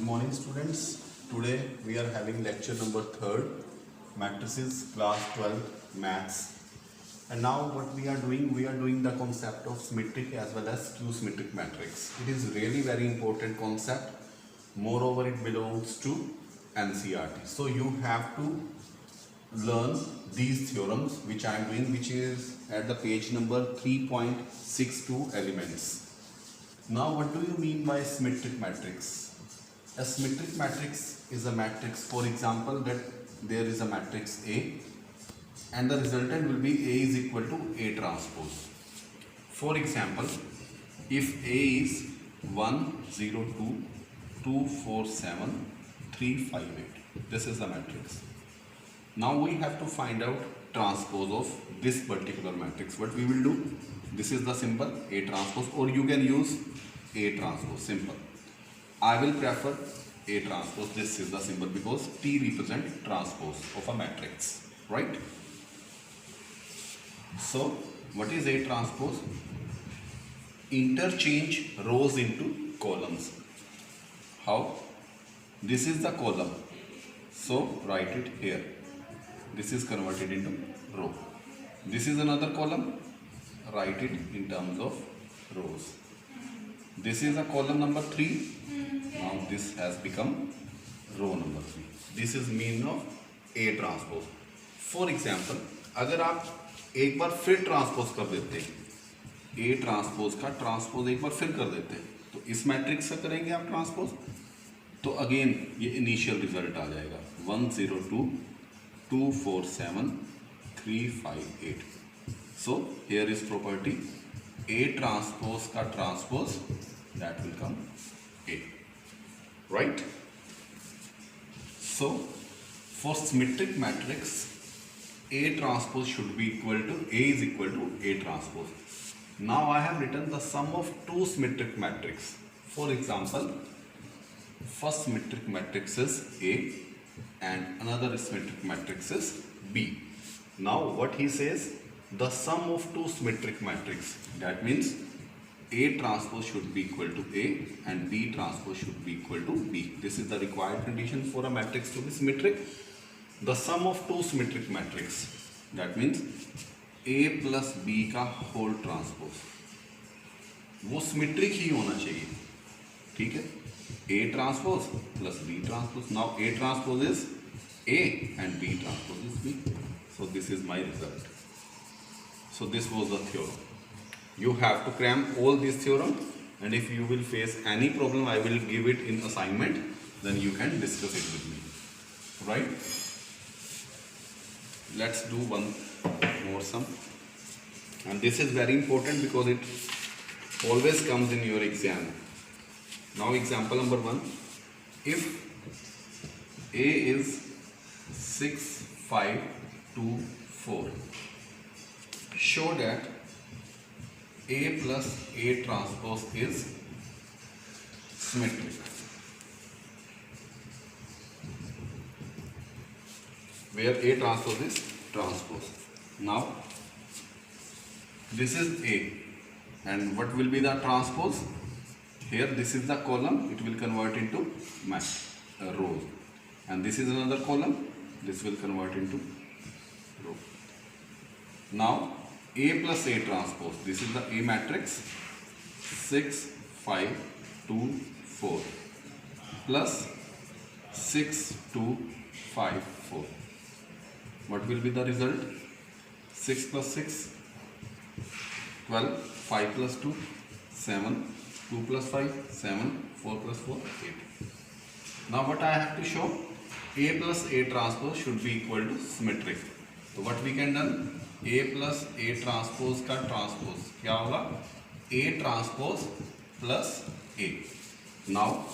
morning students. Today we are having lecture number 3rd, matrices, class 12 maths. And now what we are doing the concept of symmetric as well as skew symmetric matrix. It is really very important concept. Moreover, it belongs to NCERT. So you have to learn these theorems which I am doing, which is at the page number 3.62 elements. Now what do you mean by symmetric matrix? A symmetric matrix is a matrix, for example, that there is a matrix A and the resultant will be A is equal to A transpose. For example, if A is 1, 0, 2, 2, 4, 7, 3, 5, 8. This is the matrix. Now we have to find out transpose of this particular matrix. What we will do? This is the symbol A transpose, or you can use A transpose, simple. I will prefer A transpose. This is the symbol because T represent transpose of a matrix, right? So what is A transpose? Interchange rows into columns. How? This is the column, so write it here. This is converted into row. This is another column, write it in terms of rows. This is a column number 3. Now this has become row number 3. This is mean of A transpose. For example, अगर आप एक बार फिर transpose कर देते हैं, A transpose का transpose एक बार फिर कर देते हैं, तो इस मैट्रिक्स से करेंगे आप ट्रांसपोज, तो अगेन ये इनिशियल रिजल्ट आ जाएगा 1, 0, 2, 2, 4, 7, 3, 5, 8. So here is property A transpose का transpose, that will come A, right? So for symmetric matrix, A transpose should be equal to A is equal to A transpose. Now I have written the sum of two symmetric matrix. For example, first symmetric matrix is A and another symmetric matrix is B. Now what he says, the sum of two symmetric matrix, that means A transpose should be equal to A and B transpose should be equal to B. This is the required condition for a matrix to be symmetric. The sum of two symmetric matrix, that means A plus B का whole transpose, वो symmetric ही होना चाहिए, ठीक है? A transpose plus B transpose. Now A transpose is A and B transpose is B. So this is my result. So this was the theorem. You have to cram all these theorem, and if you will face any problem, I will give it in assignment. Then you can discuss it with me. Right? Let's do one more sum. And this is very important because it always comes in your exam. Now example number 1, if A is 6, 5, 2, 4, show that A plus A transpose is symmetric. Where A transpose is transpose. Now this is A, and what will be the transpose? Here this is the column, it will convert into rows, and this is another column, this will convert into row. Now A plus A transpose, this is the A matrix, 6, 5, 2, 4 plus 6, 2, 5, 4. What will be the result? 6 plus 6, 12, 5 plus 2, 7, 2 plus 5, 7, 4 plus 4, 8. Now what I have to show? A plus A transpose should be equal to symmetric. So what we can do? A plus A transpose का transpose क्या होगा? A transpose plus A. Now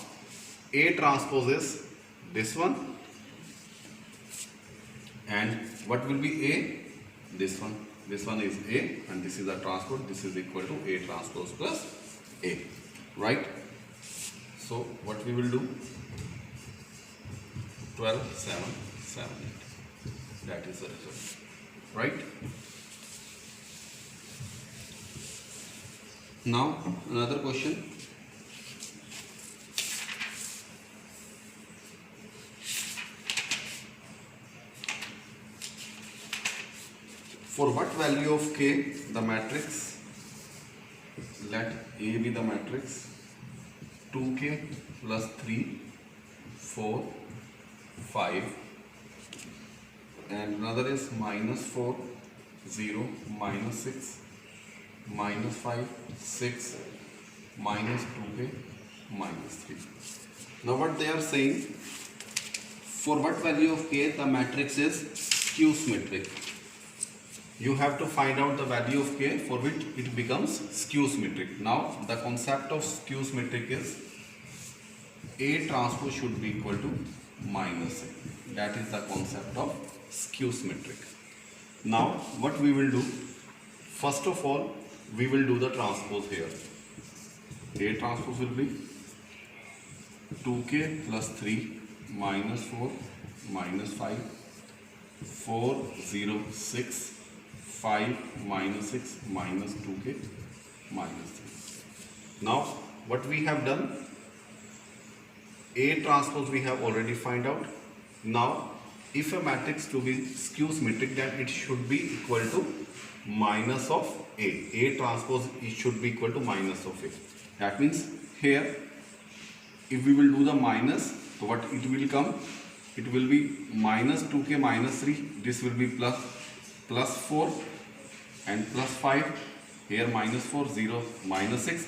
A transpose is this one, and what will be A? This one. This one is A, and this is a transpose. This is equal to A transpose plus A, right? So what we will do? 12, 7, 7, 8. That is the result, right? Now another question. For what value of k the matrix, let A be the matrix, 2k plus 3, 4, 5, and another is minus 4, 0, minus 6, minus 5, 6, minus 2k, minus 3. Now what they are saying, for what value of k the matrix is skew symmetric. You have to find out the value of k for which it becomes skew symmetric. Now the concept of skew symmetric is A transpose should be equal to minus A. That is the concept of skew symmetric. Now what we will do, first of all we will do the transpose here. A transpose will be 2k plus 3 minus 4 minus 5 4 0 6 5 minus 6 minus 2k minus 3. Now what we have done, A transpose we have already find out. Now if a matrix to be skew symmetric, then it should be equal to minus of A. A transpose it should be equal to minus of A. That means here if we will do the minus, so what it will come, it will be minus 2k minus 3, this will be plus 4 and plus 5, here minus 4, 0, minus 6,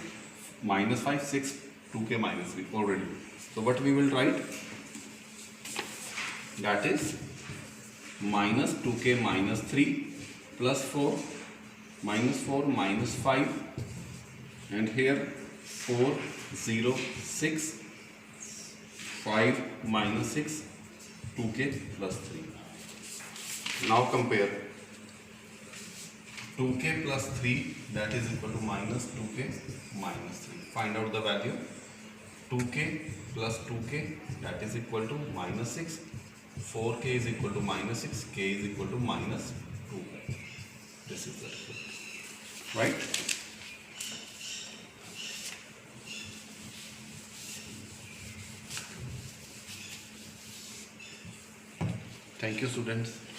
minus 5, 6, 2k minus 3 already. So what we will write, that is minus 2k minus 3 plus 4 minus 4 minus 5, and here 4, 0, 6, 5 minus 6, 2k plus 3. Now compare 2k plus 3, that is equal to minus 2k minus 3. Find out the value. 2k plus 2k, that is equal to minus 6. 4k is equal to minus 6. K is equal to minus 2. This is the result. Right? Thank you, students.